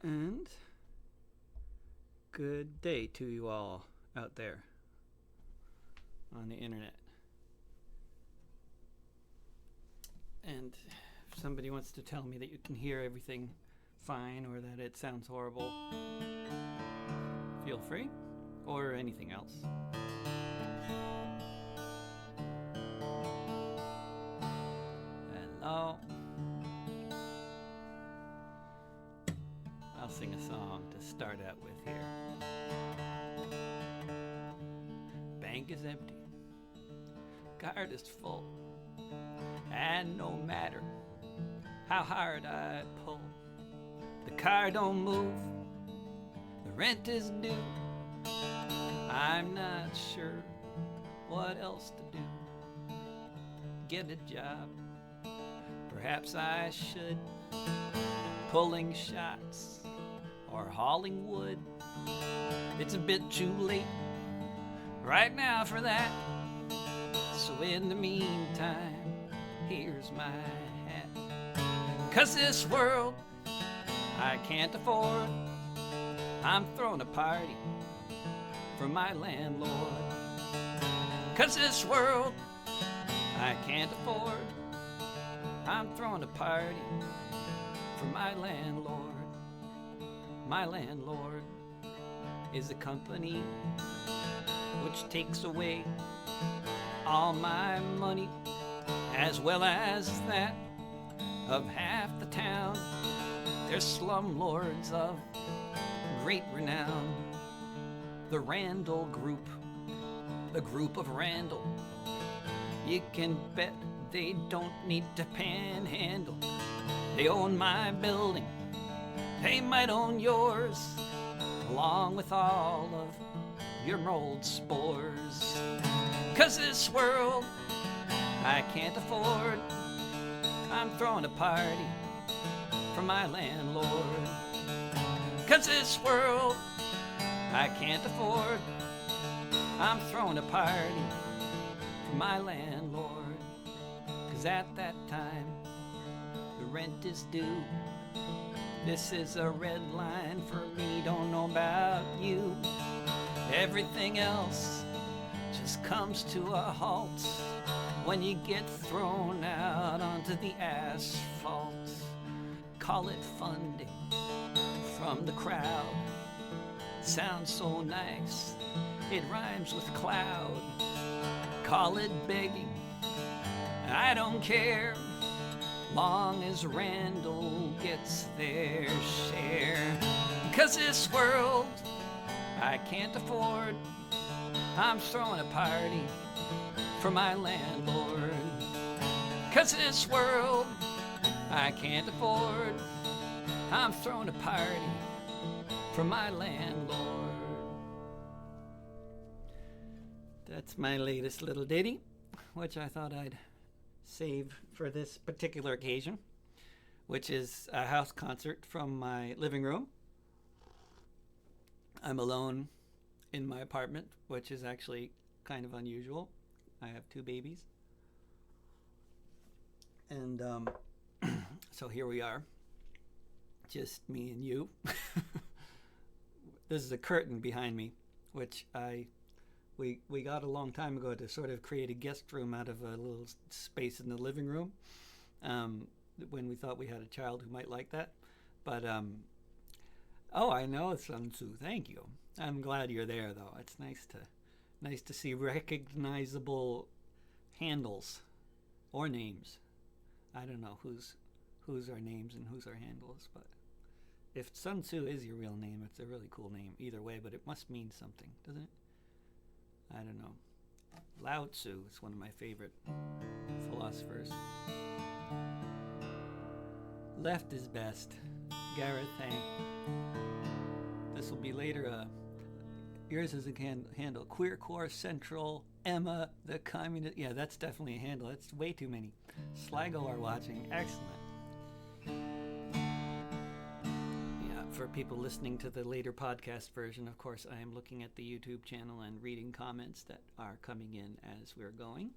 And good day to you all out there on the internet. And if somebody wants to tell me that you can hear everything fine or that it sounds horrible, feel free, or anything else. Hello. I'll sing a song to start out with here. Bank is empty, card is full, and no matter how hard I pull, the car don't move, the rent is due. I'm not sure what else to do. Get a job, perhaps I should. Pulling shots or hauling wood, it's a bit too late right now for that. So in the meantime, here's my hat. 'Cause this world I can't afford, I'm throwing a party for my landlord. 'Cause this world I can't afford, I'm throwing a party for my landlord. My landlord is a company which takes away all my money, as well as that of half the town. They're slumlords of great renown. The Randall Group, the group of Randall. You can bet they don't need to panhandle. They own my building, they might own yours, along with all of your mold spores. 'Cause this world I can't afford, I'm throwing a party for my landlord. 'Cause this world I can't afford, I'm throwing a party for my landlord. 'Cause at that time the rent is due. This is a red line for me, don't know about you. Everything else just comes to a halt when you get thrown out onto the asphalt. Call it funding from the crowd. Sounds so nice, it rhymes with cloud. Call it begging, I don't care, long as Randall gets their share. 'Cause this world I can't afford, I'm throwing a party for my landlord. 'Cause this world I can't afford, I'm throwing a party for my landlord. That's my latest little ditty, which I thought I'd save for this particular occasion, which is a house concert from my living room. I'm alone in my apartment, which is actually kind of unusual. I have two babies. And so here we are, just me and you. This is a curtain behind me, which we got a long time ago to sort of create a guest room out of a little space in the living room, when we thought we had a child who might like that. But oh, I know, Sun Tzu. Thank you. I'm glad you're there, though. It's nice to see recognizable handles or names. I don't know who's our names and who's our handles, but if Sun Tzu is your real name, it's a really cool name either way, but it must mean something, doesn't it? I don't know. Lao Tzu is one of my favorite philosophers. Left is best. Gareth, hey. This will be later. Yours is a handle. Queer Core Central. Emma, the communist. Yeah, that's definitely a handle. That's way too many. Sligo are watching. Excellent. Yeah, for people listening to the later podcast version, of course, I am looking at the YouTube channel and reading comments that are coming in as we're going.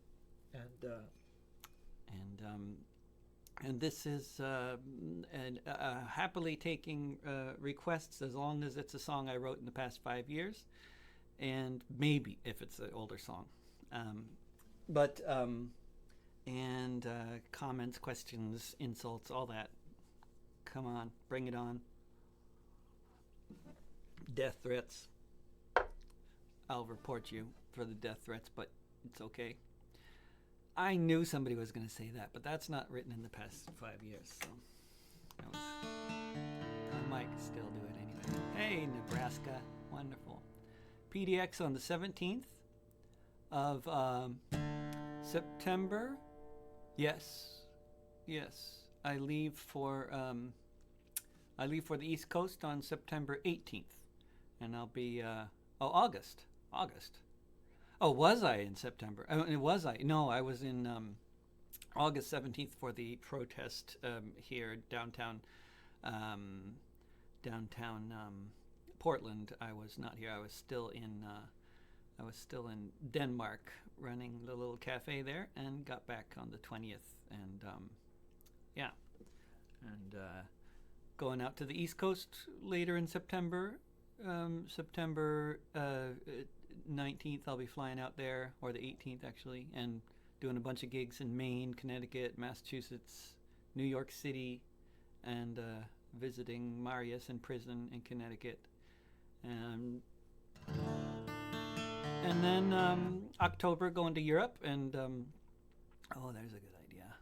And And this is happily taking requests as long as it's a song I wrote in the past 5 years, and maybe if it's an older song. But comments, questions, insults, all that. Come on, bring it on. Death threats. I'll report you for the death threats, but it's okay. I knew somebody was going to say that, but that's not written in the past 5 years, so I might still do it anyway. Hey, Nebraska, wonderful. PDX on the 17th of September. Yes. I leave for the East Coast on September 18th, and I'll be August. Oh, was I in September? Was I? No, I was in August 17th for the protest here downtown Portland. I was not here. I was still in Denmark, running the little cafe there, and got back on the 20th. And going out to the East Coast later in September. September 19th, I'll be flying out there, or the 18th actually, and doing a bunch of gigs in Maine, Connecticut, Massachusetts, New York City, and visiting Marius in prison in Connecticut. And then October, going to Europe, and there's a good idea.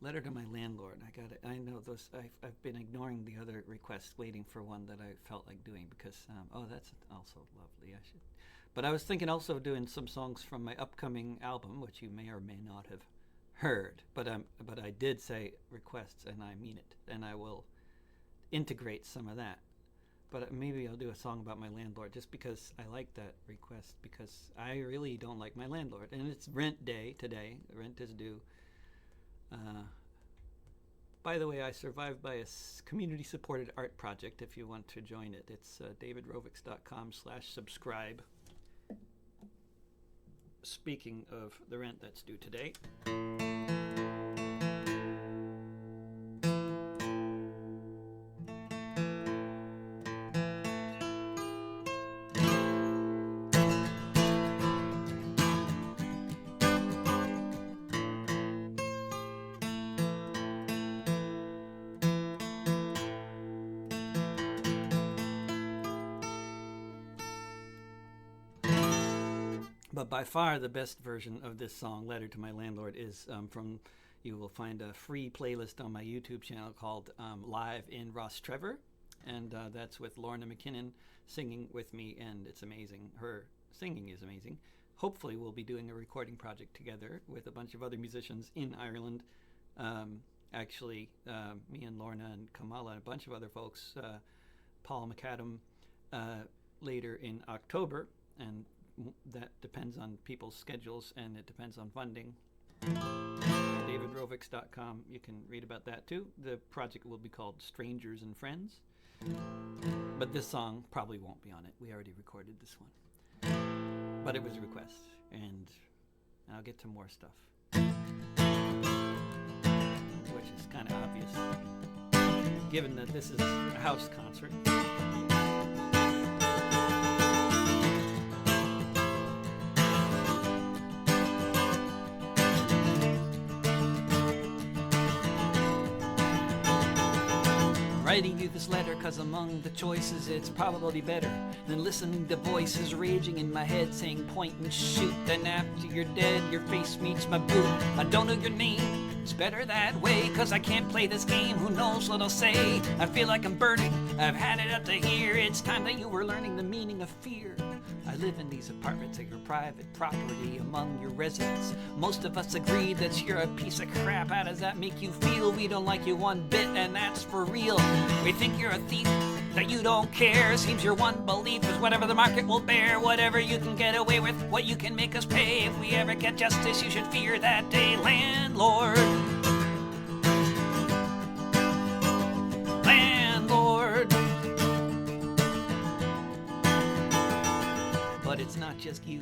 Letter to my landlord. I know those. I've been ignoring the other requests, waiting for one that I felt like doing because that's also lovely. But I was thinking also of doing some songs from my upcoming album, which you may or may not have heard. But I did say requests, and I mean it, and I will integrate some of that. But maybe I'll do a song about my landlord, just because I like that request, because I really don't like my landlord, and it's rent day today. Rent is due. By the way, I survived by a community-supported art project. If you want to join it, it's davidrovics.com/subscribe. Speaking of the rent that's due today. But by far the best version of this song, Letter to My Landlord, is you will find a free playlist on my YouTube channel called Live in Ross Trevor. And that's with Lorna McKinnon singing with me, and it's amazing. Her singing is amazing. Hopefully we'll be doing a recording project together with a bunch of other musicians in Ireland. Me and Lorna and Kamala and a bunch of other folks, Paul McAdam, later in October. And that depends on people's schedules, and it depends on funding. davidrovics.com, you can read about that too. The project will be called Strangers and Friends, but this song probably won't be on it. We already recorded this one, but it was a request, and I'll get to more stuff, which is kind of obvious given that this is a house concert. Writing you this letter, cause among the choices it's probably better than listening to voices raging in my head saying point and shoot. Then after you're dead, your face meets my boot. I don't know your name, it's better that way, cause I can't play this game, who knows what I'll say. I feel like I'm burning, I've had it up to here. It's time that you were learning the meaning of fear. I live in these apartments at your private property among your residents. Most of us agree that you're a piece of crap. How does that make you feel? We don't like you one bit, and that's for real. We think you're a thief, that you don't care. Seems your one belief is whatever the market will bear. Whatever you can get away with, what you can make us pay. If we ever get justice, you should fear that day. Landlord. Landlord. But it's not just you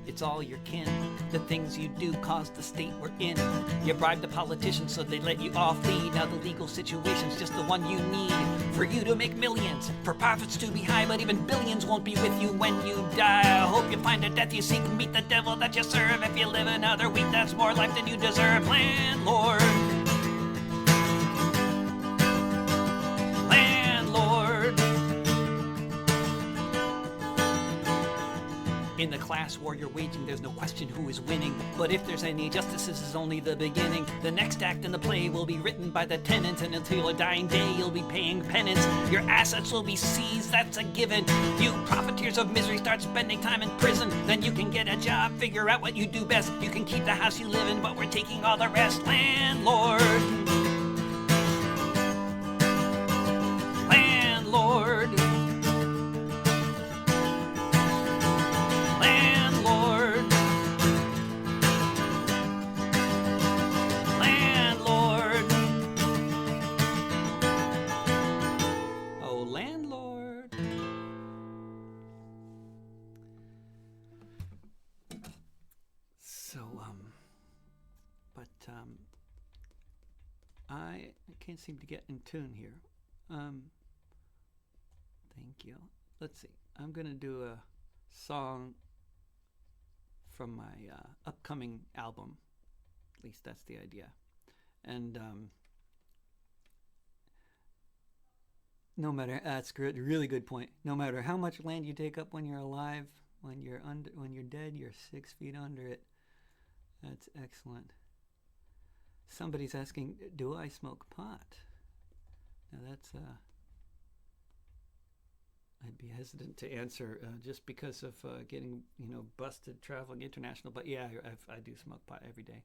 it's all your kin. The things you do cause the state we're in. You bribe the politicians so they let you off lead. Now the legal situation's just the one you need for you to make millions, for profits to be high, but even billions won't be with you when you die. I hope you find a death you seek, meet the devil that you serve. If you live another week, that's more life than you deserve. Landlord. In the class war you're waging, there's no question who is winning. But if there's any justice, this is only the beginning. The next act in the play will be written by the tenants, and until your dying day, you'll be paying penance. Your assets will be seized, that's a given. You profiteers of misery start spending time in prison. Then you can get a job, figure out what you do best. You can keep the house you live in, but we're taking all the rest. Landlord. Landlord. I can't seem to get in tune here. Thank you. Let's see. I'm going to do a song from my upcoming album. At least that's the idea. And no matter, that's good, really good point. No matter how much land you take up when you're alive, when you're dead, you're 6 feet under it. That's excellent. Somebody's asking, do I smoke pot? Now that's, I'd be hesitant to answer just because of getting, busted traveling international. But yeah, I do smoke pot every day.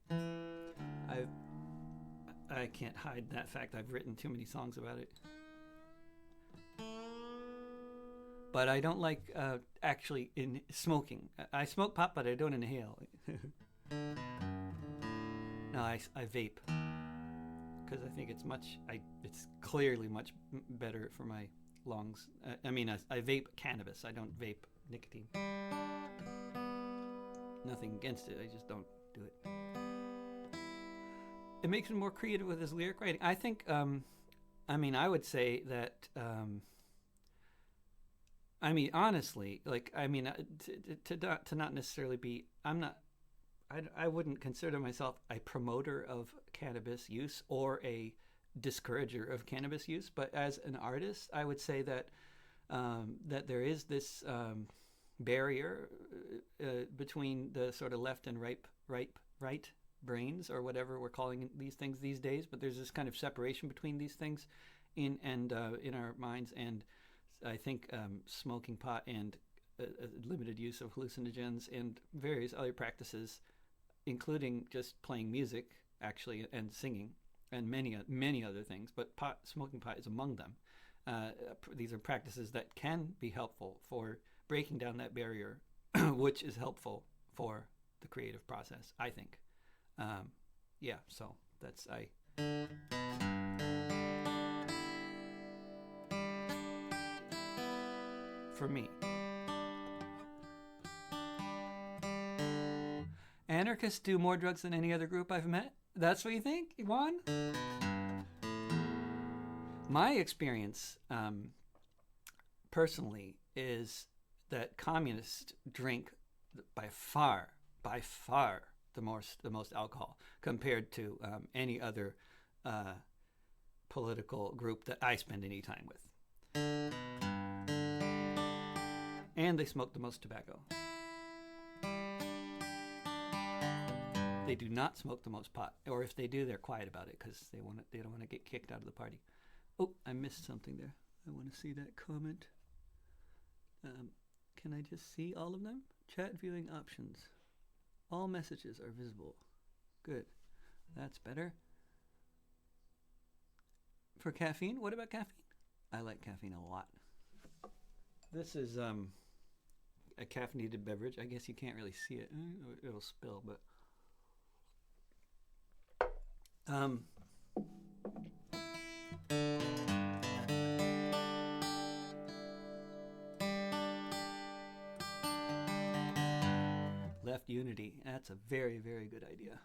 I can't hide that fact. I've written too many songs about it. But I don't like actually in smoking. I smoke pot, but I don't inhale. No, I vape because I think it's it's clearly much better for my lungs. I vape cannabis. I don't vape nicotine. Nothing against it. I just don't do it. It makes me more creative with his lyric writing. I think. I would say that. Honestly, to not necessarily be. I wouldn't consider myself a promoter of cannabis use or a discourager of cannabis use, but as an artist, I would say that that there is this barrier between the sort of left and right brains, or whatever we're calling these things these days. But there's this kind of separation between these things in our minds, and I think smoking pot and limited use of hallucinogens and various other practices, including just playing music, actually, and singing, and many other things. But smoking pot is among them. These are practices that can be helpful for breaking down that barrier, which is helpful for the creative process, I think. So that's for me. Anarchists do more drugs than any other group I've met. That's what you think, Juan? My experience, personally, is that communists drink by far the most alcohol compared to any other political group that I spend any time with. And they smoke the most tobacco. They do not smoke the most pot, or if they do, they're quiet about it because they don't want to get kicked out of the party. Oh, I missed something there. I want to see that comment. Can I just see all of them? Chat viewing options. All messages are visible. Good. That's better. For caffeine, what about caffeine? I like caffeine a lot. This is a caffeinated beverage. I guess you can't really see it. It'll spill, but unity. That's a very, very good idea.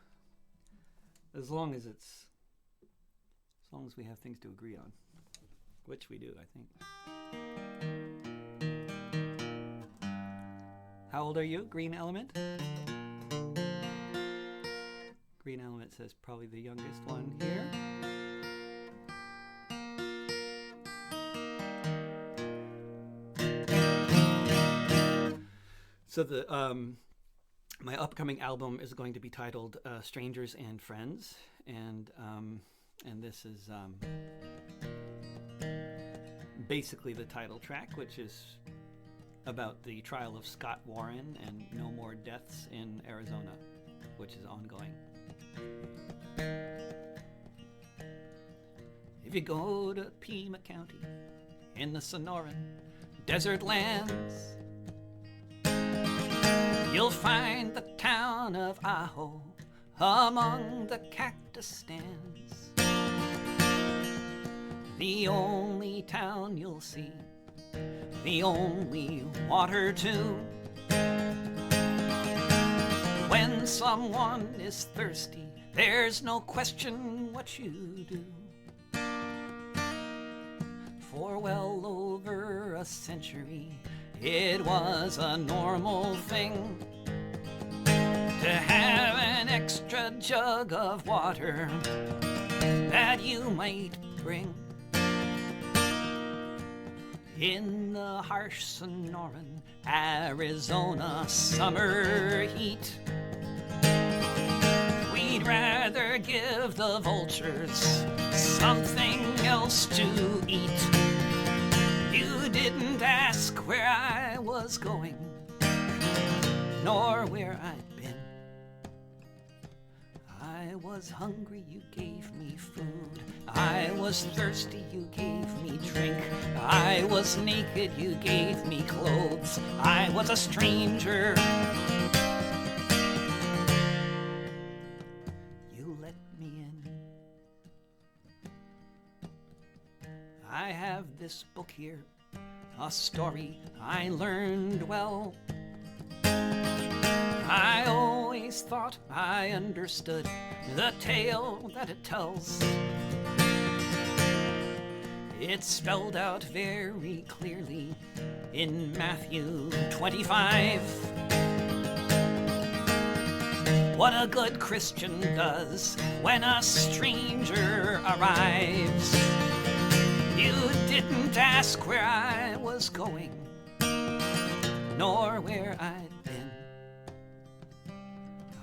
As long as we have things to agree on, which we do, I think. How old are you, Green Element? Green Element says probably the youngest one here. So the my upcoming album is going to be titled "Strangers and Friends," and this is basically the title track, which is about the trial of Scott Warren and no more deaths in Arizona, which is ongoing. If you go to Pima County in the Sonoran desert lands, you'll find the town of Ajo among the cactus stands. The only town you'll see, the only water too. When someone is thirsty, there's no question what you do. For well over a century, it was a normal thing to have an extra jug of water that you might bring. In the harsh Sonoran, Arizona summer heat, we'd rather give the vultures something else to eat. You didn't ask where I was going, nor where I'd been. I was hungry, you gave me food. I was thirsty, you gave me drink. I was naked, you gave me clothes. I was a stranger. You let me in. I have this book here, a story I learned well. I always thought I understood the tale that it tells. It's spelled out very clearly in Matthew 25. What a good Christian does when a stranger arrives. You didn't ask where I was going, nor where I'd been.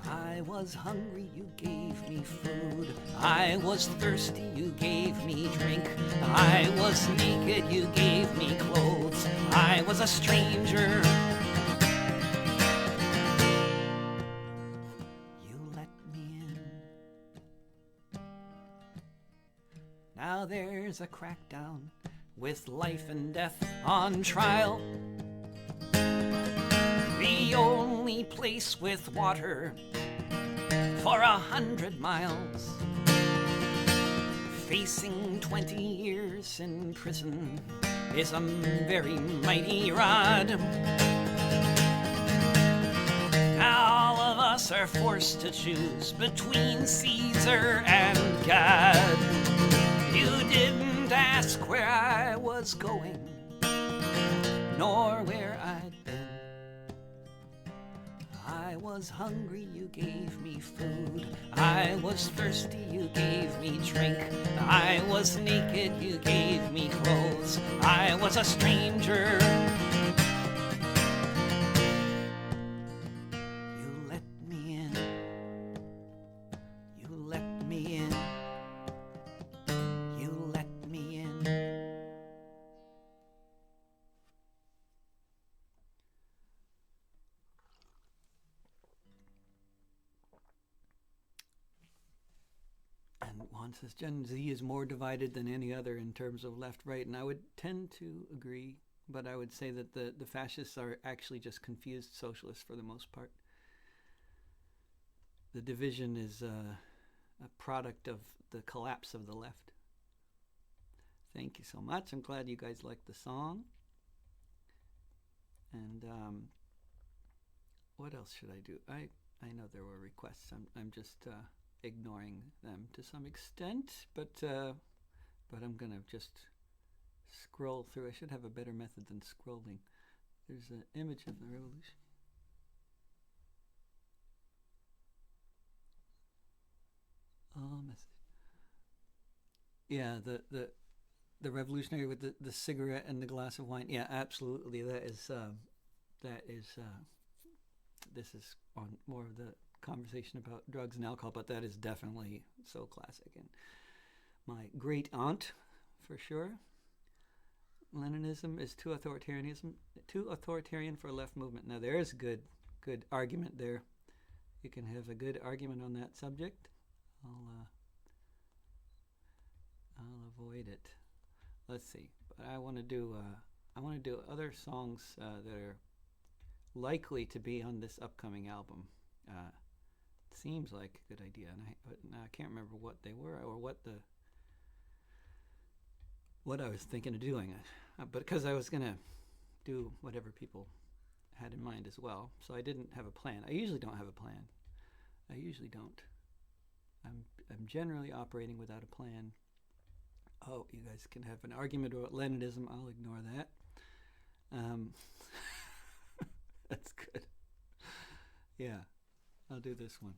I was hungry, you gave me food. I was thirsty, you gave me drink. I was naked, you gave me clothes. I was a stranger. You let me in. Now there's a crackdown with life and death on trial. The only place with water for 100 miles. Facing 20 years in prison is a very mighty rod. All of us are forced to choose between Caesar and God. You didn't ask where I was going, nor where I'd been. I was hungry, you gave me food. I was thirsty, you gave me drink. I was naked, you gave me clothes. I was a stranger. You let me in. You let me in. You let me in. And Juan says, Gen Z is more divided than any other in terms of left-right, and I would tend to agree, but I would say that the fascists are actually just confused socialists for the most part. The division is a product of the collapse of the left. Thank you so much. I'm glad you guys liked the song. And what else should I do? I know there were requests. I'm just ignoring them to some extent, but I'm gonna just scroll through. I should have a better method than scrolling. There's an image of the revolution. Message. Yeah, the revolutionary with the cigarette and the glass of wine. Yeah, absolutely. That is this is on more of the conversation about drugs and alcohol, but that is definitely so classic. And my great aunt, for sure. Leninism is too authoritarian for a left movement. Now there is a good argument there. You can have a good argument on that subject. I'll avoid it. Let's see. But I want to do other songs that are likely to be on this upcoming album. Seems like a good idea, but I can't remember what they were or what I was thinking of doing. But because I was gonna do whatever people had in mind as well, so I didn't have a plan. I usually don't have a plan. I usually don't. I'm generally operating without a plan. Oh, you guys can have an argument about Leninism. I'll ignore that. That's good. Yeah, I'll do this one.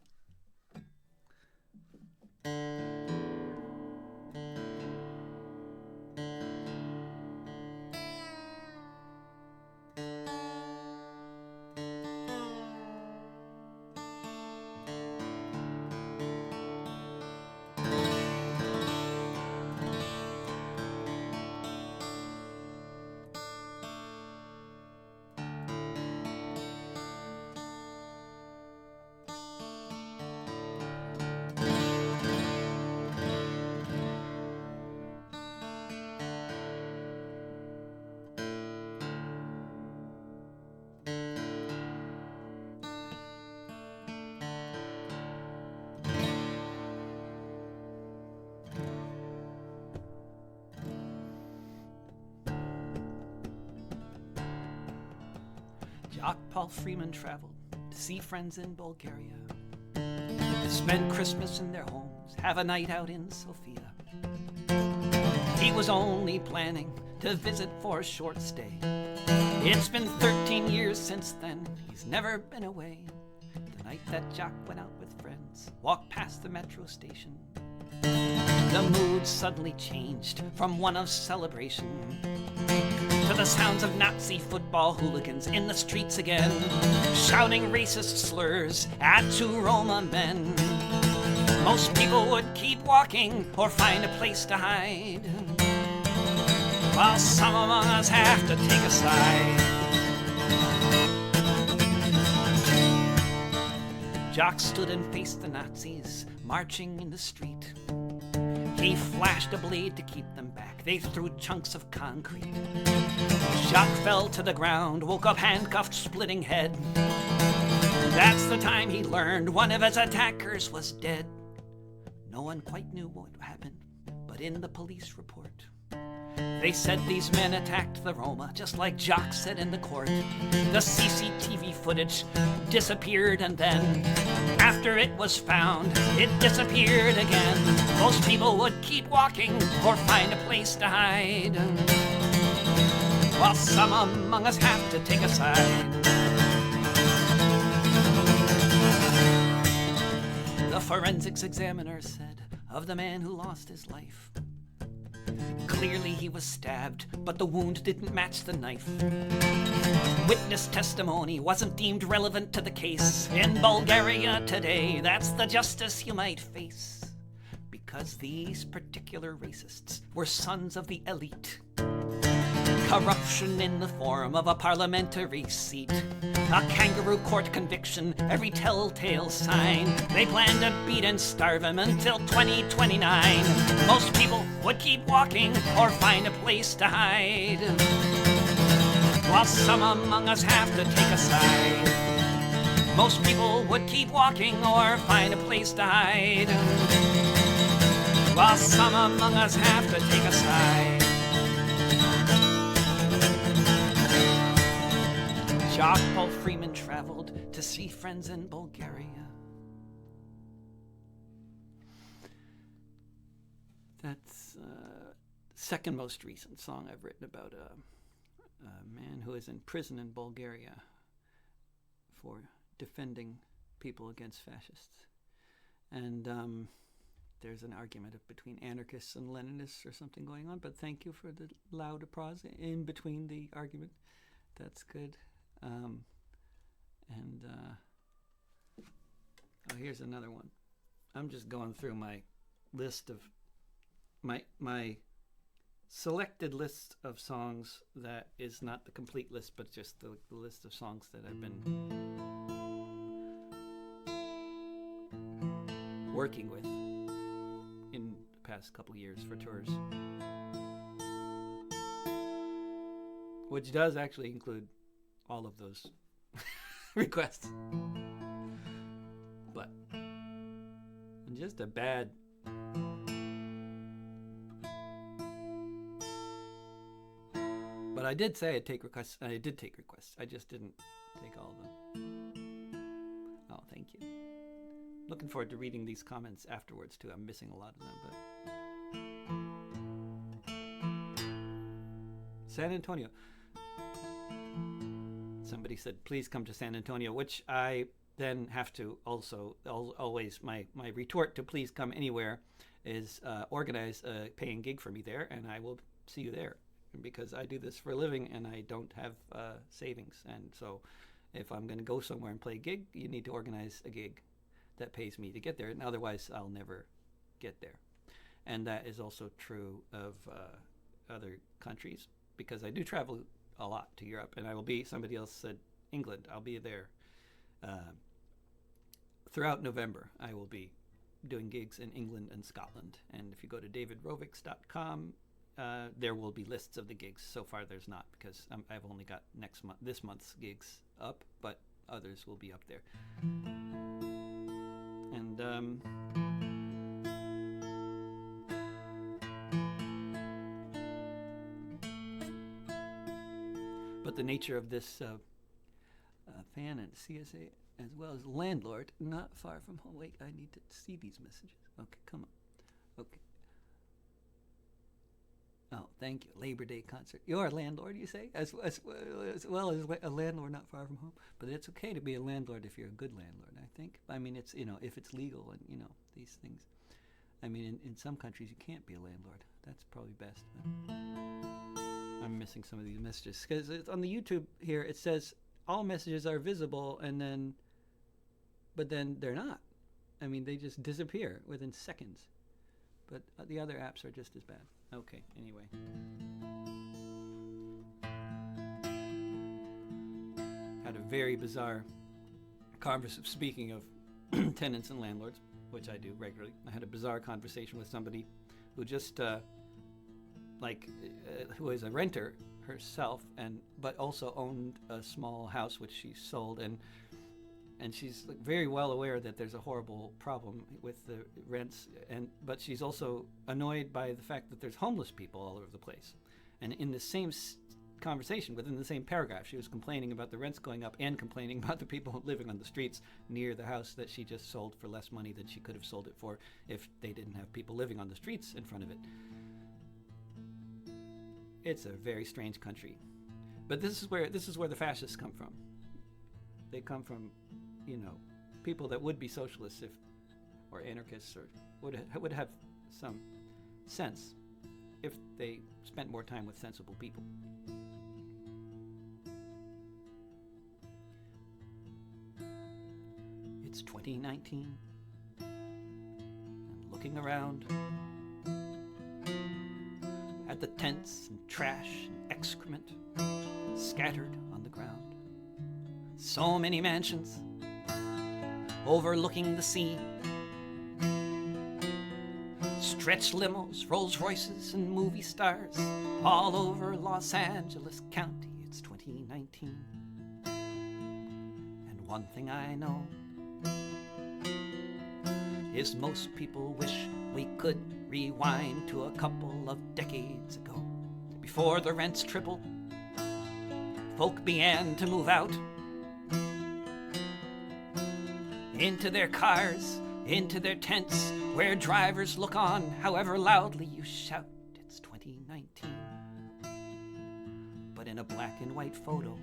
Jock Paul Freeman traveled to see friends in Bulgaria, spend Christmas in their homes, have a night out in Sofia. He was only planning to visit for a short stay. It's been 13 years since then, he's never been away. The night that Jock went out with friends, walked past the metro station, the mood suddenly changed from one of celebration to the sounds of Nazi football hooligans in the streets again, shouting racist slurs at two Roma men. Most people would keep walking or find a place to hide, while some among us have to take a side. Jock stood and faced the Nazis marching in the street. He flashed a blade to keep them back. They threw chunks of concrete. Jock fell to the ground, woke up handcuffed, splitting head. That's the time he learned one of his attackers was dead. No one quite knew what happened, but in the police report, they said these men attacked the Roma, just like Jock said in the court. The CCTV footage disappeared, and then, after it was found, it disappeared again. Most people would keep walking or find a place to hide, while some among us have to take a side. The forensics examiner said of the man who lost his life, clearly he was stabbed, but the wound didn't match the knife. Witness testimony wasn't deemed relevant to the case. In Bulgaria today, that's the justice you might face, because these particular racists were sons of the elite. Corruption in the form of a parliamentary seat, a kangaroo court conviction, every telltale sign. They plan to beat and starve him until 2029. Most people would keep walking or find a place to hide, while some among us have to take a side. Most people would keep walking or find a place to hide, while some among us have to take a side. shock, Paul Freeman traveled to see friends in Bulgaria. That's second most recent song I've written about a man who is in prison in Bulgaria for defending people against fascists. And there's an argument between anarchists and Leninists or something going on, but thank you for the loud applause in between the argument. That's good. Oh, here's another one. I'm just going through my list of my selected list of songs that is not the complete list, but just the list of songs that I've been working with in the past couple years for tours, which does actually include all of those requests. But I'm just a bad but I did say I'd take requests, and I did take requests. I just didn't take all of them. Oh, thank you. Looking forward to reading these comments afterwards too. I'm missing a lot of them, but San Antonio. Somebody said, please come to San Antonio, which I then have to also, always, my retort to please come anywhere is organize a paying gig for me there, and I will see you there, because I do this for a living and I don't have savings. And so if I'm going to go somewhere and play a gig, you need to organize a gig that pays me to get there, and otherwise I'll never get there. And that is also true of other countries, because I do travel a lot to Europe, and I will be, somebody else said England, I'll be there throughout November. I will be doing gigs in England and Scotland, and if you go to davidrovics.com, there will be lists of the gigs. So far there's not, because I've only got this month's gigs up, but others will be up there. And but the nature of this fan and CSA, as well as landlord, not far from home. Wait, I need to see these messages. Okay, come on. Okay. Oh, thank you. Labor Day concert. You're a landlord, you say? As well as a landlord not far from home. But it's okay to be a landlord if you're a good landlord, I think. I mean, it's, if it's legal and, these things. I mean, in some countries you can't be a landlord. That's probably best. But I'm missing some of these messages. Because on the YouTube here, it says all messages are visible, but then they're not. I mean, they just disappear within seconds. But the other apps are just as bad. Okay, anyway. Had a very bizarre conversation, speaking of tenants and landlords, which I do regularly. I had a bizarre conversation with somebody who just, who is a renter herself, but also owned a small house which she sold, and she's very well aware that there's a horrible problem with the rents, but she's also annoyed by the fact that there's homeless people all over the place. And in the same conversation, within the same paragraph, she was complaining about the rents going up and complaining about the people living on the streets near the house that she just sold for less money than she could have sold it for if they didn't have people living on the streets in front of it. It's a very strange country. But this is where the fascists come from. They come from, people that would be socialists or anarchists, or would have some sense if they spent more time with sensible people. It's 2019. I'm looking around at the tents and trash and excrement scattered on the ground. So many mansions overlooking the sea. Stretch limos, Rolls Royces, and movie stars all over Los Angeles County. It's 2019. And one thing I know is most people wish we could rewind to a couple of decades ago. Before the rents tripled, folk began to move out into their cars, into their tents, where drivers look on, however loudly you shout. It's 2019. But in a black and white photo,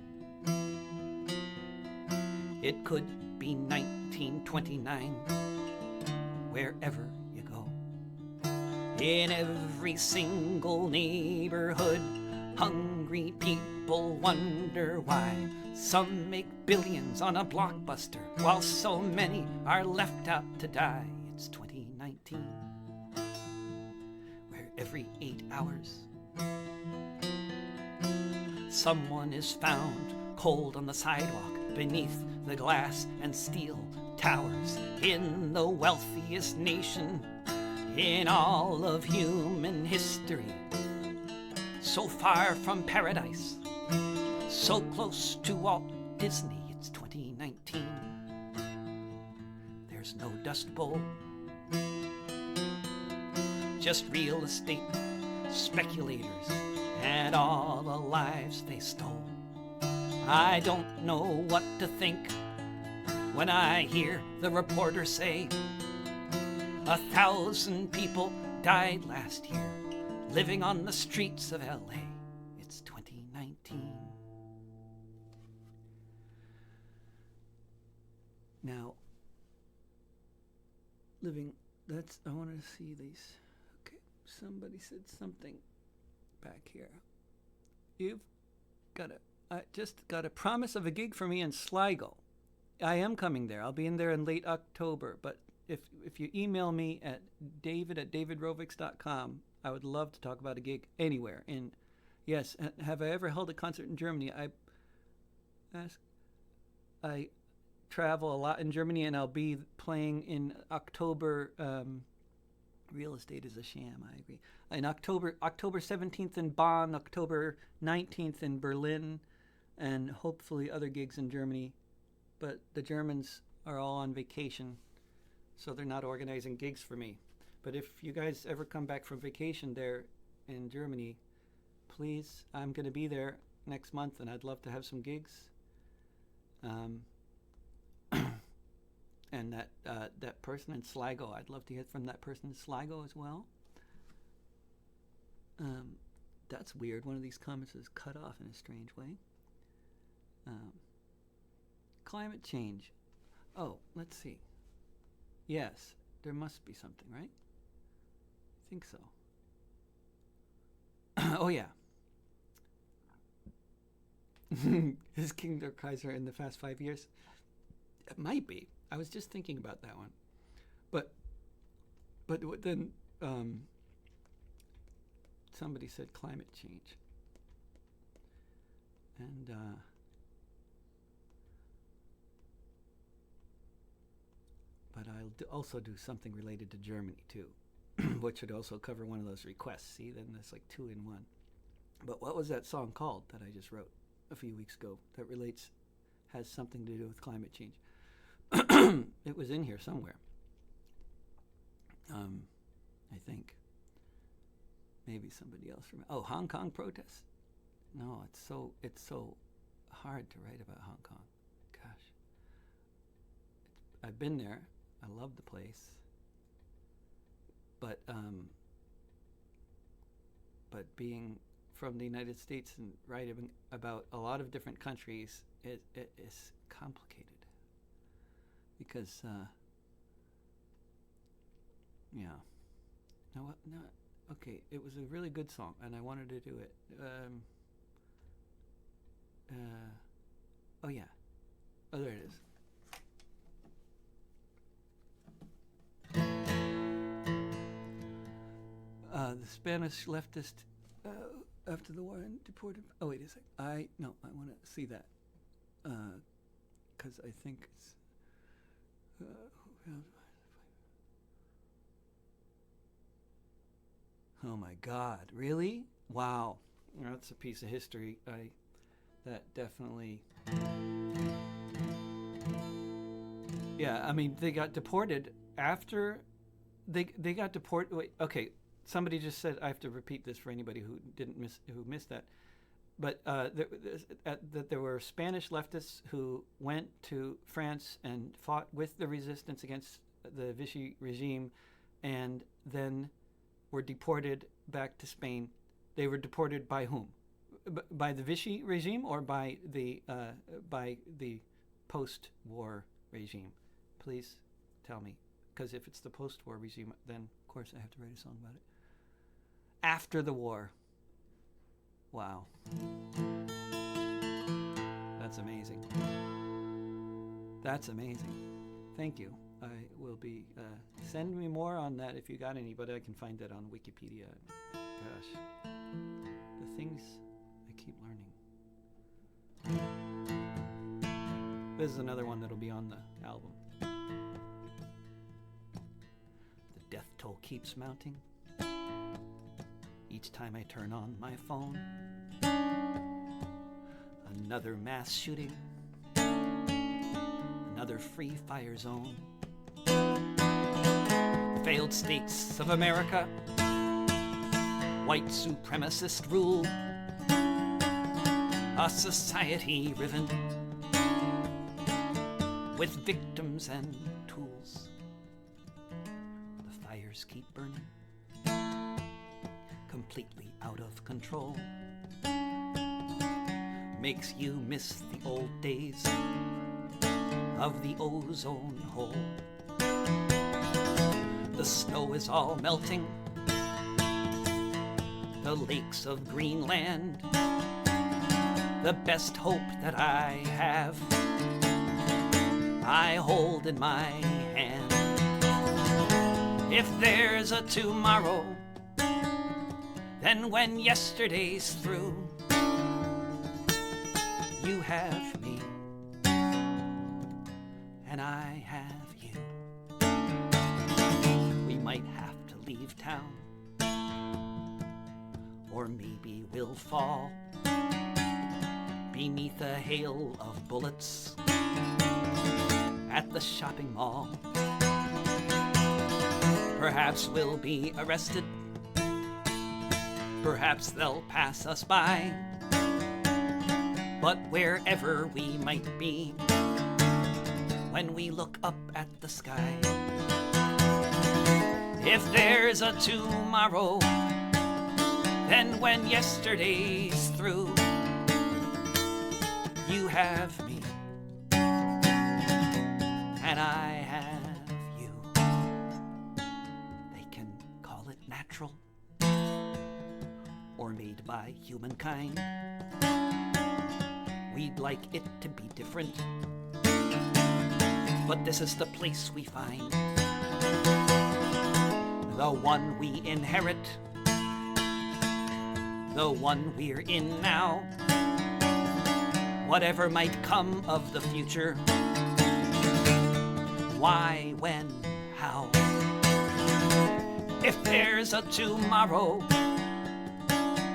it could be 1929, wherever you go. In every single neighborhood, hungry people wonder why some make billions on a blockbuster, while so many are left out to die. It's 2019, where every 8 hours someone is found cold on the sidewalk beneath the glass and steel towers in the wealthiest nation in all of human history. So far from paradise, so close to Walt Disney. It's 2019. There's no Dust Bowl, just real estate speculators and all the lives they stole. I don't know what to think when I hear the reporter say 1,000 people died last year living on the streets of LA. It's 2019. Now, I wanted to see these. Okay, somebody said something back here. I just got a promise of a gig for me in Sligo. I am coming there. I'll be in there in late October, but if you email me at david@davidrovics.com, I would love to talk about a gig anywhere. And yes, have I ever held a concert in Germany? I travel a lot in Germany, and I'll be playing in October. Real estate is a sham, I agree. In October 17th in Bonn, October 19th in Berlin, and hopefully other gigs in Germany. But the Germans are all on vacation, so they're not organizing gigs for me. But if you guys ever come back from vacation there in Germany, please, I'm going to be there next month, and I'd love to have some gigs. And that person in Sligo, I'd love to hear from that person in Sligo as well. That's weird. One of these comments is cut off in a strange way. Climate change. Oh, let's see. Yes, there must be something, right? I think so. Oh, yeah. Is King der Kaiser in the Fast 5 Years? It might be. I was just thinking about that one. But then somebody said climate change. And but I'll also do something related to Germany too, which would also cover one of those requests. See, then that's like 2 in 1. But what was that song called that I just wrote a few weeks ago that has something to do with climate change? It was in here somewhere. I think. Maybe somebody else remembers. Oh, Hong Kong protests? No, it's so hard to write about Hong Kong. Gosh. I've been there. I love the place. But being from the United States and writing about a lot of different countries, it is complicated. Because, yeah. No, okay, it was a really good song, and I wanted to do it. Oh, yeah. Oh, there it is. The Spanish leftist, after the war, deported. Oh, wait a sec. I want to see that. Because I think it's. Oh my God! Really? Wow! That's a piece of history. That definitely. Yeah, I mean, they got deported after they got deported. Wait, okay. Somebody just said I have to repeat this for anybody who missed that. that there were Spanish leftists who went to France and fought with the resistance against the Vichy regime, and then were deported back to Spain. They were deported by whom? By the Vichy regime or by the post-war regime? Please tell me, because if it's the post-war regime, then of course I have to write a song about it. After the war. Wow. That's amazing. That's amazing. Thank you. I will be, send me more on that if you got any, but I can find that on Wikipedia. Gosh. The things I keep learning. This is another one that'll be on the album. The death toll keeps mounting. Each time I turn on my phone, another mass shooting, another free fire zone. Failed states of America, white supremacist rule, a society riven with victims and tools. The fires keep burning, completely out of control. Makes you miss the old days of the ozone hole. The snow is all melting, the lakes of Greenland. The best hope that I have, I hold in my hand. If there's a tomorrow, then when yesterday's through, you have me, and I have you. We might have to leave town, or maybe we'll fall beneath a hail of bullets at the shopping mall. Perhaps we'll be arrested, perhaps they'll pass us by. But wherever we might be, when we look up at the sky, if there's a tomorrow, then when yesterday's through, you have me, and I have you. They can call it natural, or made by humankind. We'd like it to be different, but this is the place we find, the one we inherit, the one we're in now. Whatever might come of the future, why, when, how. If there's a tomorrow,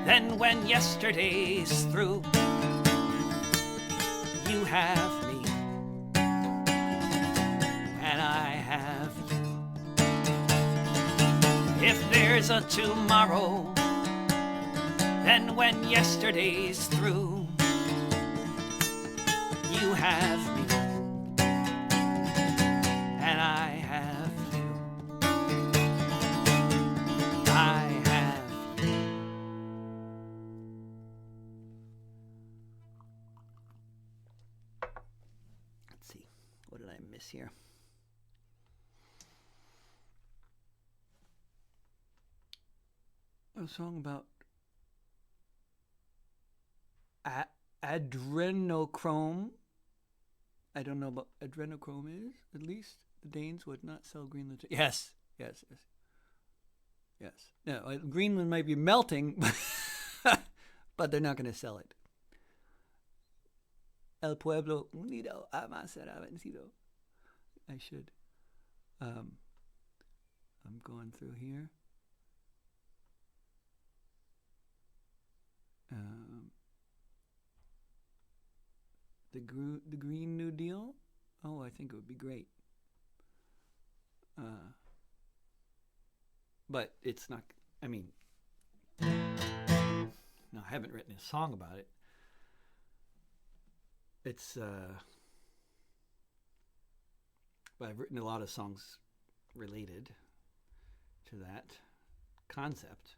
then when yesterday's through, you have me, and I have you. If there's a tomorrow, then when yesterday's through, you have me, and I have you. I have you. Let's see, what did I miss here? A song about adrenochrome. I don't know what adrenochrome is. At least the Danes would not sell Greenland. Yes. No, Greenland might be melting, but they're not going to sell it. El pueblo unido ama será vencido. I should. I'm going through here. The Green New Deal. Oh, I think it would be great. But it's not. I mean, no, Now, I haven't written a song about it. But I've written a lot of songs related to that concept,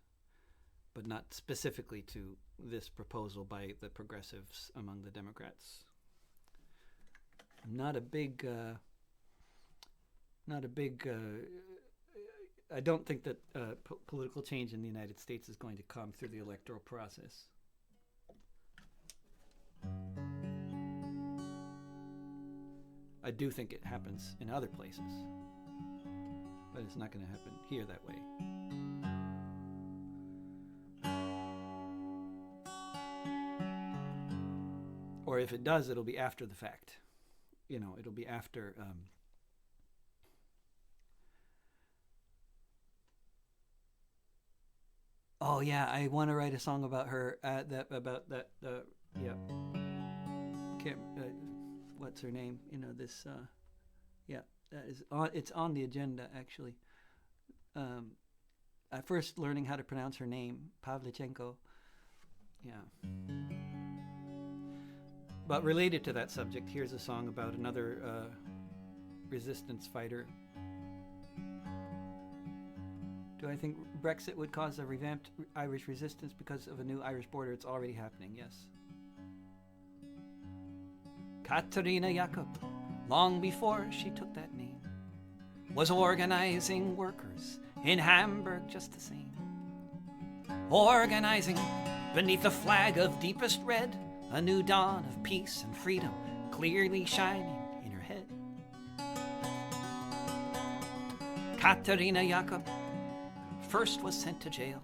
but not specifically to this proposal by the progressives among the Democrats. I'm not a big. I don't think that political change in the United States is going to come through the electoral process. I do think it happens in other places, but it's not going to happen here that way. Or if it does, it'll be after the fact. You know, it'll be after. Oh yeah, I want to write a song about her. Yeah. Can't. What's her name? You know this. Yeah, that is on. It's on the agenda actually. At first learning how to pronounce her name, Pavlichenko. Yeah. But related to that subject, here's a song about another resistance fighter. Do I think Brexit would cause a revamped Irish resistance because of a new Irish border? It's already happening, yes. Katerina Jakob, long before she took that name, was organizing workers in Hamburg just the same. Organizing beneath the flag of deepest red, a new dawn of peace and freedom clearly shining in her head. Katerina Jakob first was sent to jail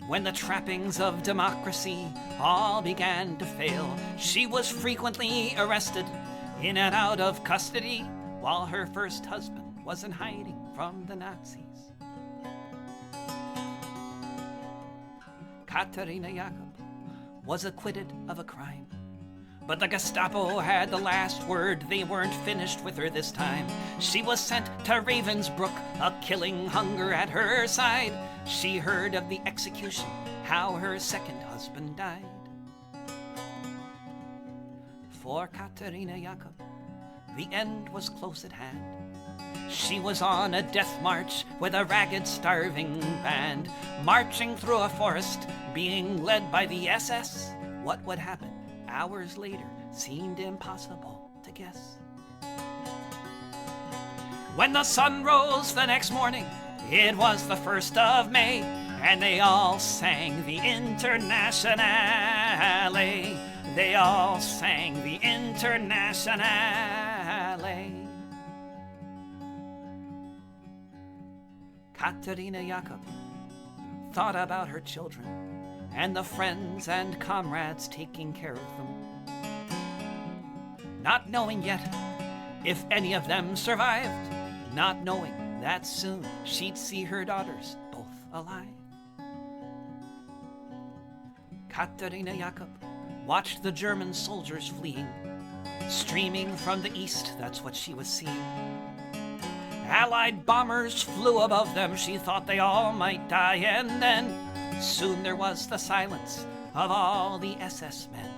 when the trappings of democracy all began to fail. She was frequently arrested in and out of custody while her first husband was in hiding from the Nazis. Katerina Jakob was acquitted of a crime, but the Gestapo had the last word. They weren't finished with her this time. She was sent to Ravensbrück, a killing hunger at her side. She heard of the execution, how her second husband died. For Katerina Jakob, the end was close at hand. She was on a death march with a ragged, starving band, marching through a forest, being led by the SS. What would happen hours later seemed impossible to guess. When the sun rose the next morning, it was the 1st of May, and they all sang the Internationale. They all sang the Internationale. Katerina Jakob thought about her children and the friends and comrades taking care of them, not knowing yet if any of them survived, not knowing that soon she'd see her daughters both alive. Katerina Jakob watched the German soldiers fleeing, streaming from the east, that's what she was seeing. Allied bombers flew above them, she thought they all might die, and then soon there was the silence of all the SS men.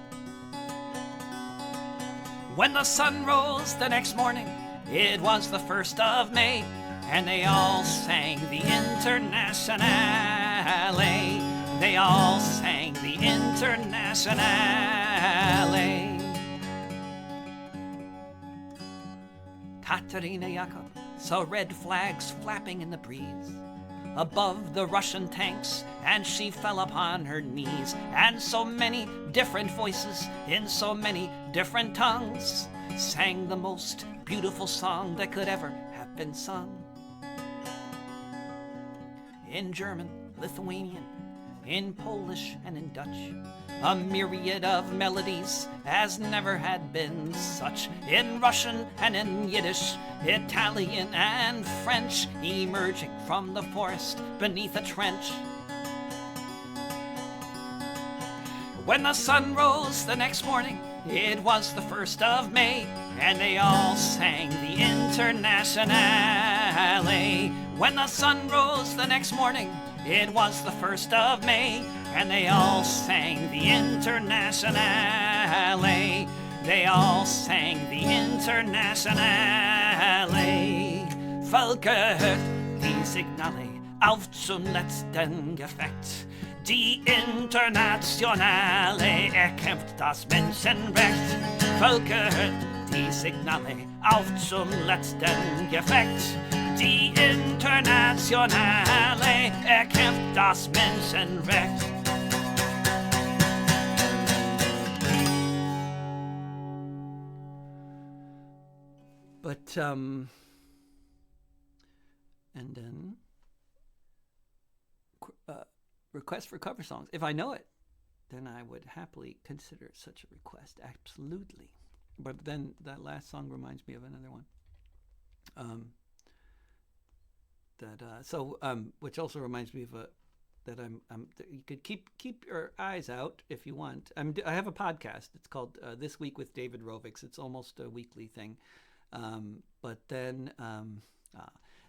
When the sun rose the next morning, it was the 1st of May, and they all sang the Internationale. They all sang the Internationale. Katerina Jakob saw red flags flapping in the breeze above the Russian tanks, and she fell upon her knees. And so many different voices in so many different tongues sang the most beautiful song that could ever have been sung. In German, Lithuanian, in Polish and in Dutch, a myriad of melodies as never had been such. In Russian and in Yiddish, Italian and French, emerging from the forest beneath a trench. When the sun rose the next morning, it was the 1st of May, and they all sang the Internationale. When the sun rose the next morning, it was the 1st of May, and they all sang the Internationale. They all sang the Internationale. Folket, die Signale auf zum letzten Gefecht. Die Internationale erkämpft das Menschenrecht. Folket, die Signale auf zum letzten Gefecht. Die Internationale erkämpft das Menschenrecht. But, and then, request for cover songs. If I know it, then I would happily consider such a request, absolutely. But then that last song reminds me of another one. Which also reminds me of you could keep your eyes out if you want. I have a podcast. It's called This Week with David Rovics. It's almost a weekly thing. But then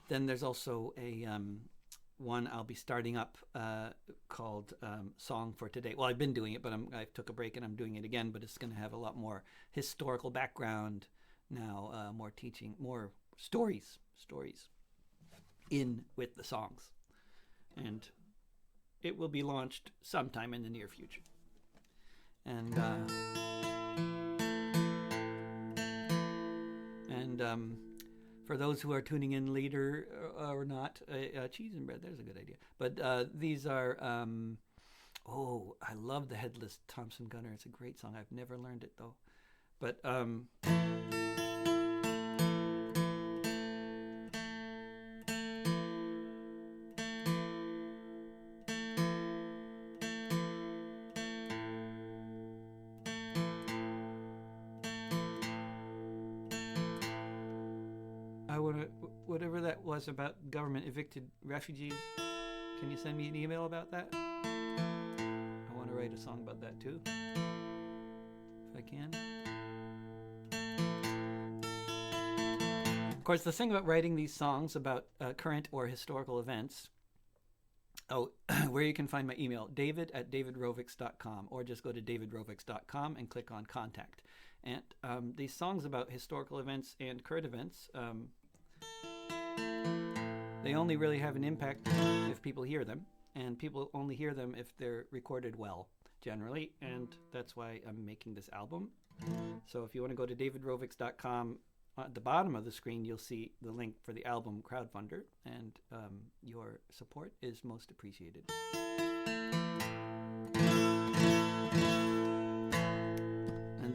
there's also a one I'll be starting up called Song for Today. Well, I've been doing it, but I took a break and I'm doing it again. But it's going to have a lot more historical background now, more teaching, more stories in with the songs, and it will be launched sometime in the near future. And for those who are tuning in later or not, cheese and bread, there's a good idea. But these are, I love the Headless Thompson Gunner. It's a great song. I've never learned it though. But whatever that was about government evicted refugees, can you send me an email about that? I want to write a song about that too, if I can. Of course, the thing about writing these songs about current or historical events, where you can find my email, david@davidrovics.com, or just go to davidrovics.com and click on contact. And these songs about historical events and current events, they only really have an impact if people hear them, and people only hear them if they're recorded well, generally, and that's why I'm making this album. So if you want to go to davidrovics.com, at the bottom of the screen you'll see the link for the album crowdfunder, and your support is most appreciated. And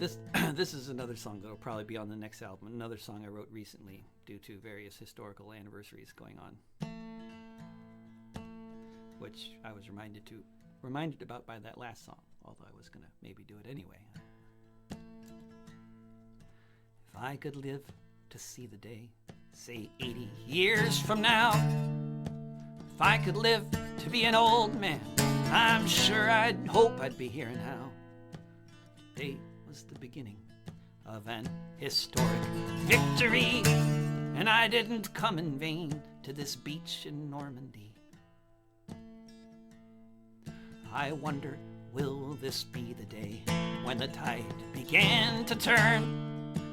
this is another song that will probably be on the next album, another song I wrote recently due to various historical anniversaries going on, which I was reminded about by that last song, although I was going to maybe do it anyway. If I could live to see the day, say 80 years from now, if I could live to be an old man, I'm sure I'd hope I'd be hearing how today was the beginning of an historic victory, and I didn't come in vain to this beach in Normandy. I wonder, will this be the day when the tide began to turn,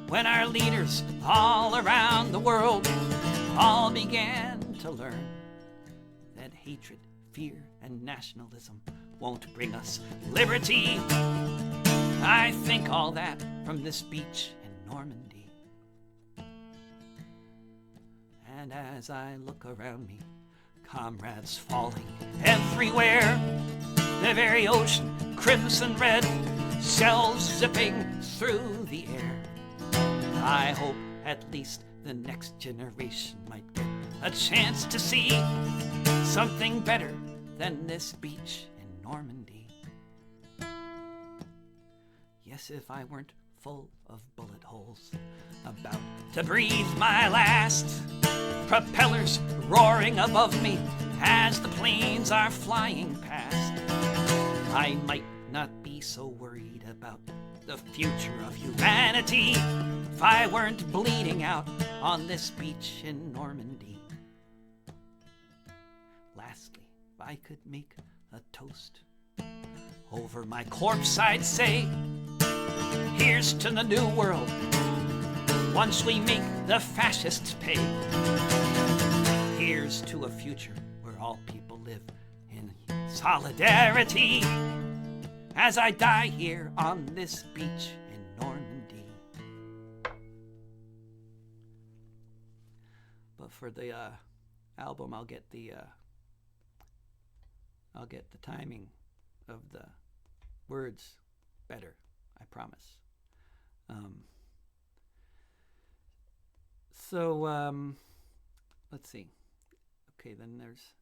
when our leaders all around the world all began to learn that hatred, fear, and nationalism won't bring us liberty? I think all that from this beach in Normandy. And as I look around me, comrades falling everywhere, the very ocean crimson red, shells zipping through the air. I hope at least the next generation might get a chance to see something better than this beach in Normandy. Yes, if I weren't full of bullet holes, about to breathe my last, propellers roaring above me as the planes are flying past, I might not be so worried about the future of humanity if I weren't bleeding out on this beach in Normandy. Lastly, if I could make a toast Over my corpse I'd say, here's to the new world, once we make the fascists pay. Here's to a future where all people live in solidarity, as I die here on this beach in Normandy. But for the album, I'll get the timing of the words better, I promise. Let's see. Okay, then there's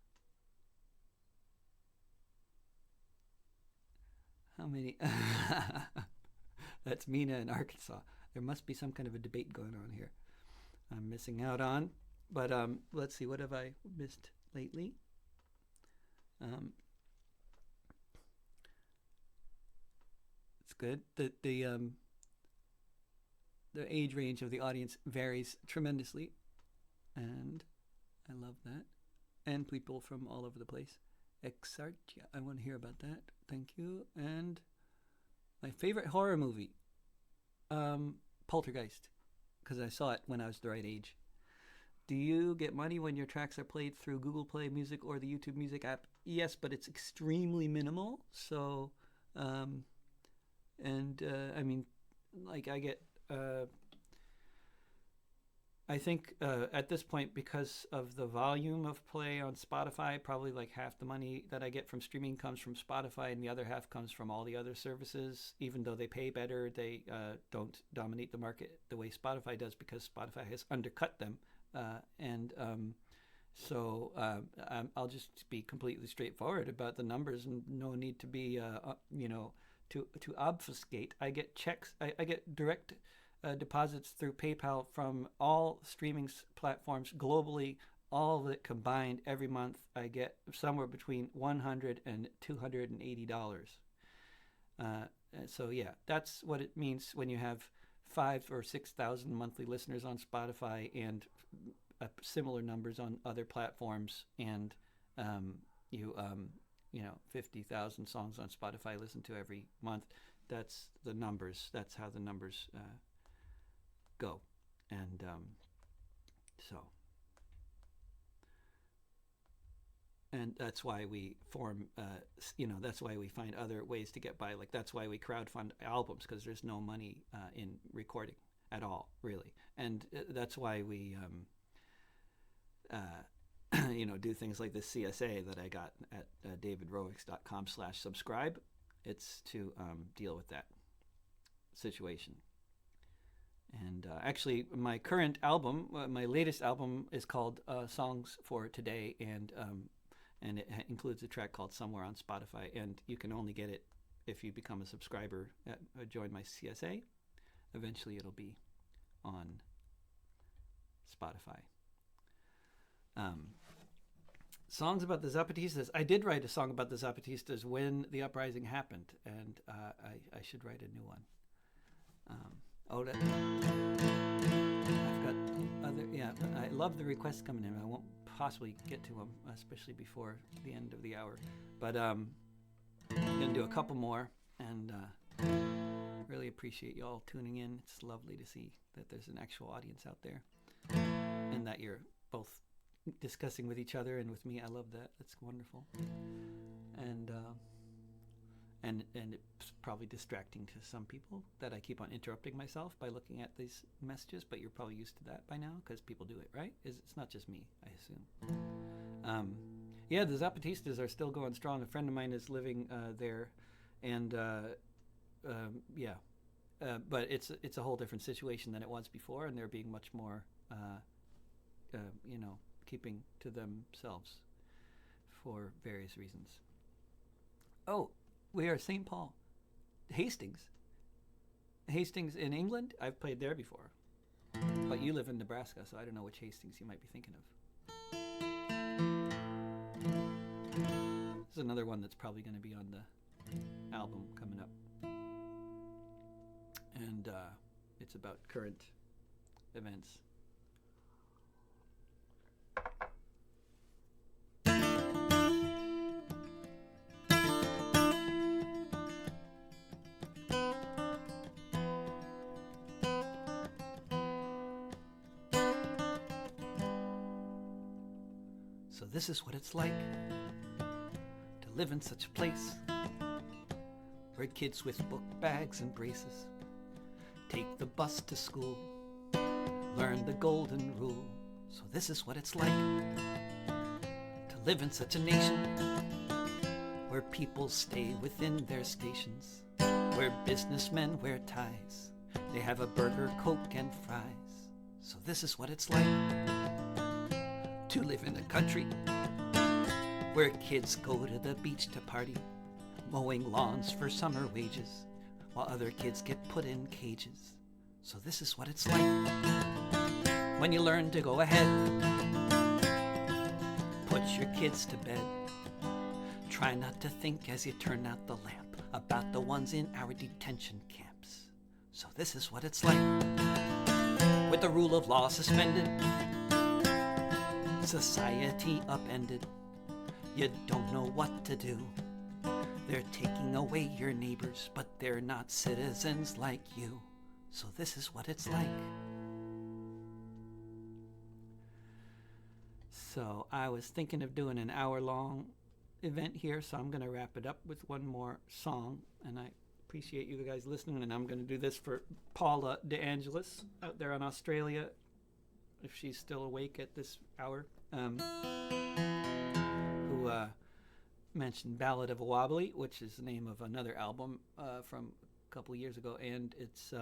how many? That's Mina in Arkansas. There must be some kind of a debate going on here I'm missing out on. But let's see, what have I missed lately? It's good. The age range of the audience varies tremendously, and I love that. And people from all over the place. Exartia, I want to hear about that. Thank you. And my favorite horror movie, Poltergeist, because I saw it when I was the right age. Do you get money when your tracks are played through Google Play Music or the YouTube Music app? Yes, but it's extremely minimal. So, I mean, like I get, I think at this point, because of the volume of play on Spotify, probably like half the money that I get from streaming comes from Spotify, and the other half comes from all the other services. Even though they pay better, they don't dominate the market the way Spotify does, because Spotify has undercut them. So I'll just be completely straightforward about the numbers, and no need to be, to obfuscate. I get checks. I get direct deposits through PayPal from all streaming platforms globally. All of it combined every month, I get somewhere between $100 and $280. So yeah, that's what it means when you have 5,000 or 6,000 monthly listeners on Spotify and similar numbers on other platforms, and 50,000 songs on Spotify listened to every month. That's the numbers. That's how the numbers go, and and that's why we form. That's why we find other ways to get by. Like that's why we crowdfund albums, because there's no money in recording at all, really, and that's why we. Do things like this CSA that I got at davidroix.com/subscribe. It's to deal with that situation. And actually, my current album, my latest album, is called Songs for Today, and it includes a track called Somewhere on Spotify. And you can only get it if you become a subscriber. Join my CSA. Eventually, it'll be on Spotify. Songs about the Zapatistas. I did write a song about the Zapatistas when the uprising happened, and I should write a new one. I've got other. Yeah, I love the requests coming in. I won't possibly get to them, especially before the end of the hour. But I'm gonna do a couple more, and really appreciate you all tuning in. It's lovely to see that there's an actual audience out there, and that you're both discussing with each other and with me. I love that. That's wonderful. And it's probably distracting to some people that I keep on interrupting myself by looking at these messages, but you're probably used to that by now because people do it, right? It's not just me, I assume. The Zapatistas are still going strong. A friend of mine is living there, and but it's a whole different situation than it was before, and they're being much more keeping to themselves for various reasons. Oh, we are St. Paul. Hastings in England? I've played there before. But you live in Nebraska, so I don't know which Hastings you might be thinking of. This is another one that's probably going to be on the album coming up. And it's about current events. this is what it's like to live in such a place where kids with book bags and braces take the bus to school, learn the golden rule. So this is what it's like to live in such a nation where people stay within their stations, where businessmen wear ties, they have a burger, Coke, and fries. So this is what it's like to live in a country where kids go to the beach to party, mowing lawns for summer wages, while other kids get put in cages. So this is what it's like when you learn to go ahead, put your kids to bed. Try not to think as you turn out the lamp about the ones in our detention camps. So this is what it's like with the rule of law suspended, society upended. You don't know what to do. They're taking away your neighbors, but they're not citizens like you. So this is what it's like. So I was thinking of doing an hour-long event here, so I'm going to wrap it up with one more song, and I appreciate you guys listening, and I'm going to do this for Paula DeAngelis out there in Australia, if she's still awake at this hour, who mentioned Ballad of a Wobbly, which is the name of another album from a couple of years ago, and it's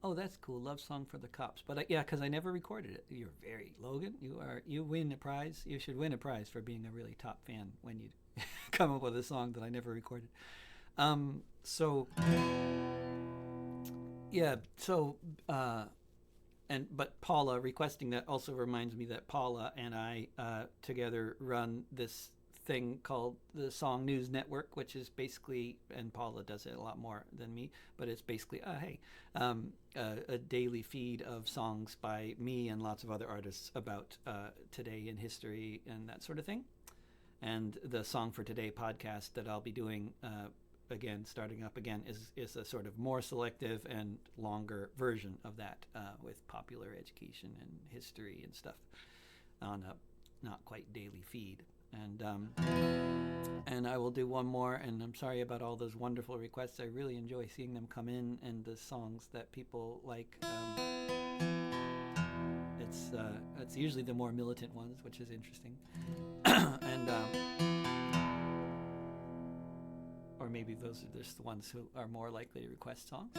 oh, that's cool, Love Song for the Cops. But yeah, because I never recorded it. You're very, Logan, you win a prize. You should win a prize for being a really top fan when you come up with a song that I never recorded. But Paula requesting that also reminds me that Paula and I together run this thing called the Song News Network, which is basically, and Paula does it a lot more than me, but it's basically a daily feed of songs by me and lots of other artists about today in history and that sort of thing. And the Song for Today podcast that I'll be doing starting up again, is a sort of more selective and longer version of that, with popular education and history and stuff on a not quite daily feed. And I will do one more, and I'm sorry about all those wonderful requests. I really enjoy seeing them come in, and the songs that people like. It's usually the more militant ones, which is interesting. Or maybe those are just the ones who are more likely to request songs.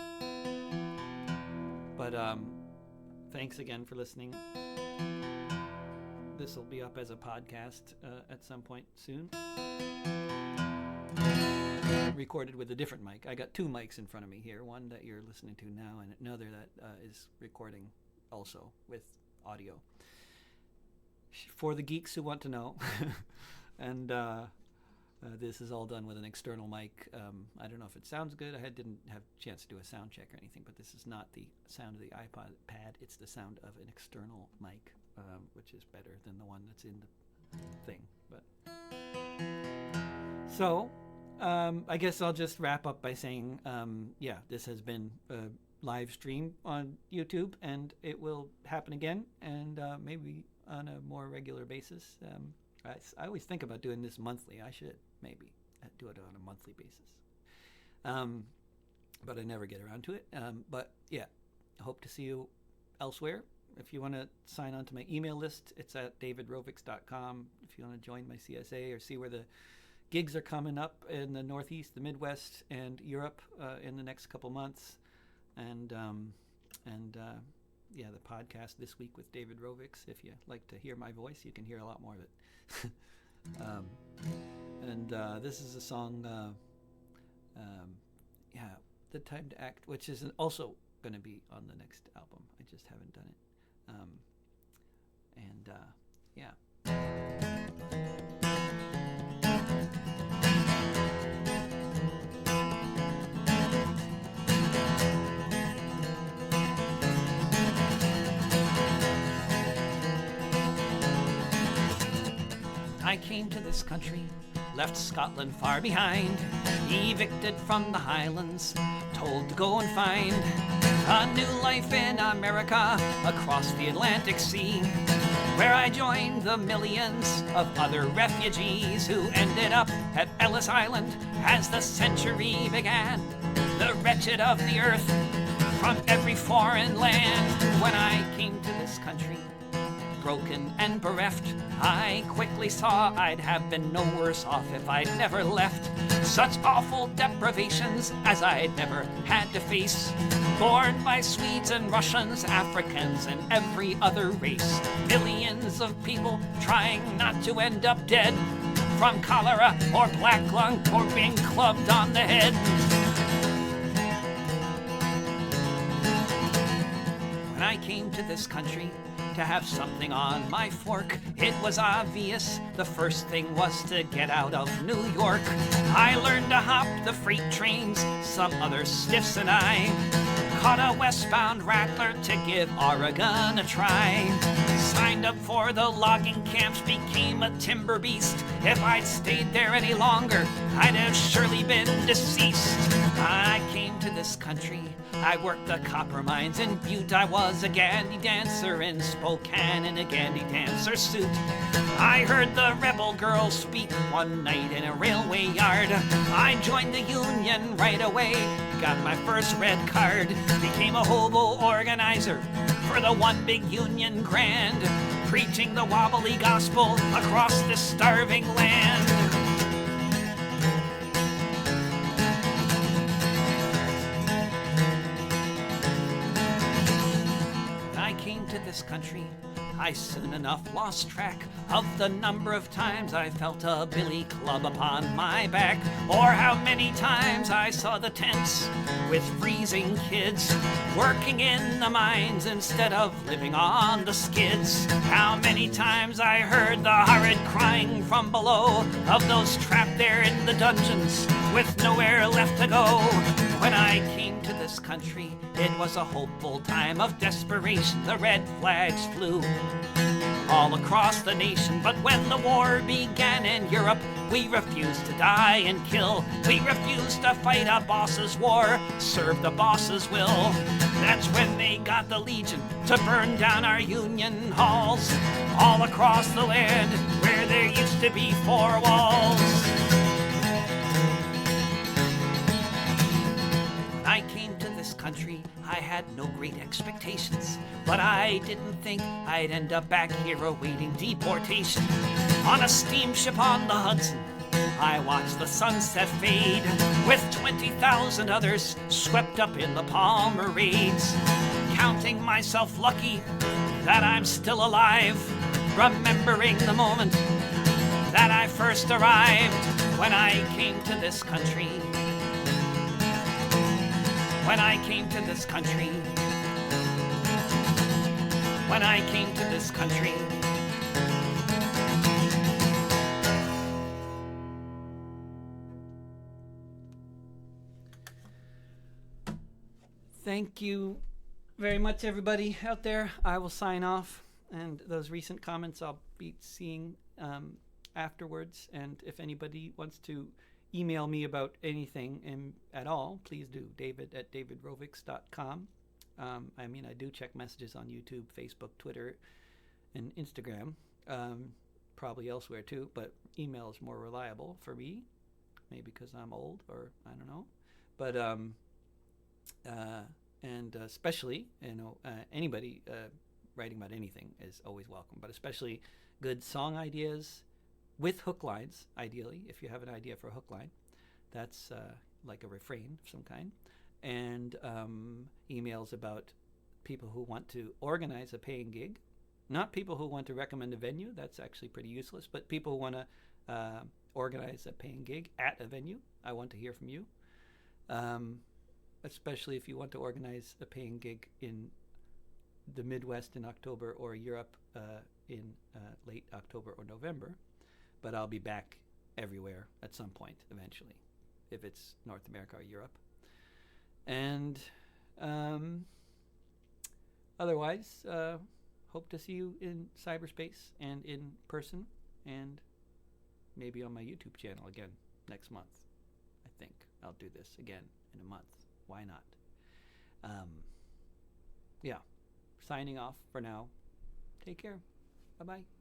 But thanks again for listening. This will be up as a podcast at some point soon. Recorded with a different mic. I got two mics in front of me here, one that you're listening to now and another that is recording also with audio. For the geeks who want to know. And this is all done with an external mic. I don't know if it sounds good. I didn't have a chance to do a sound check or anything, but this is not the sound of the iPod pad. It's the sound of an external mic, which is better than the one that's in the thing. But so I guess I'll just wrap up by saying, this has been a live stream on YouTube, and it will happen again, and maybe on a more regular basis. I always think about doing this monthly. I should maybe do it on a monthly basis. But I never get around to it. But yeah, I hope to see you elsewhere. If you want to sign on to my email list, it's at davidrovics.com. If you want to join my CSA or see where the gigs are coming up in the Northeast, the Midwest, and Europe in the next couple months. And the podcast This Week with David Rovics. If you like to hear my voice, you can hear a lot more of it. This is a song, The Time to Act, which is also going to be on the next album. I just haven't done it. I came to this country left Scotland far behind, evicted from the Highlands, told to go and find a new life in America across the Atlantic Sea, where I joined the millions of other refugees who ended up at Ellis Island as the century began. The wretched of the earth from every foreign land. When I came to this country, broken and bereft, I quickly saw I'd have been no worse off if I'd never left. Such awful deprivations as I'd never had to face, borne by Swedes and Russians, Africans, and every other race. Millions of people trying not to end up dead from cholera or black lung or being clubbed on the head. When I came to this country to have something on my fork, it was obvious the first thing was to get out of New York. I learned to hop the freight trains, some other stiffs and I caught a westbound rattler to give Oregon a try. Signed up for the logging camps, became a timber beast. If I'd stayed there any longer, I'd have surely been deceased. I came to this country, I worked the copper mines in Butte. I was a gandy dancer in Spokane in a gandy dancer suit. I heard the rebel girl speak one night in a railway yard. I joined the union right away, got my first red card, became a hobo organizer for the one big union grand, preaching the wobbly gospel across this starving land. When I came to this country, I soon enough lost track of the number of times I felt a billy club upon my back, or how many times I saw the tents with freezing kids working in the mines instead of living on the skids. How many times I heard the horrid crying from below of those trapped there in the dungeons with nowhere left to go. When I came to this country, it was a hopeful time of desperation. The red flags flew all across the nation, but when the war began in Europe, we refused to die and kill. We refused to fight a boss's war, serve the boss's will. That's when they got the Legion to burn down our union halls all across the land where there used to be four walls. When I came to this country, I had no great expectations, but I didn't think I'd end up back here awaiting deportation. On a steamship on the Hudson, I watched the sunset fade, with 20,000 others swept up in the Palmer raids. Counting myself lucky that I'm still alive, remembering the moment that I first arrived when I came to this country. When I came to this country. When I came to this country. Thank you very much, everybody out there. I will sign off, and those recent comments I'll be seeing afterwards. And if anybody wants to email me about anything at all, please do. david@davidrovics.com. I mean, I do check messages on YouTube, Facebook, Twitter, and Instagram. Probably elsewhere too, but email is more reliable for me. Maybe because I'm old, or I don't know. But and especially, anybody writing about anything is always welcome. But especially good song ideas with hook lines, ideally, if you have an idea for a hook line. That's like a refrain of some kind. And emails about people who want to organize a paying gig. Not people who want to recommend a venue. That's actually pretty useless. But people who want to organize a paying gig at a venue. I want to hear from you. Especially if you want to organize a paying gig in the Midwest in October, or Europe in late October or November. But I'll be back everywhere at some point eventually, if it's North America or Europe. And otherwise, hope to see you in cyberspace and in person. And maybe on my YouTube channel again next month. I think I'll do this again in a month. Why not? Yeah. Signing off for now. Take care. Bye-bye.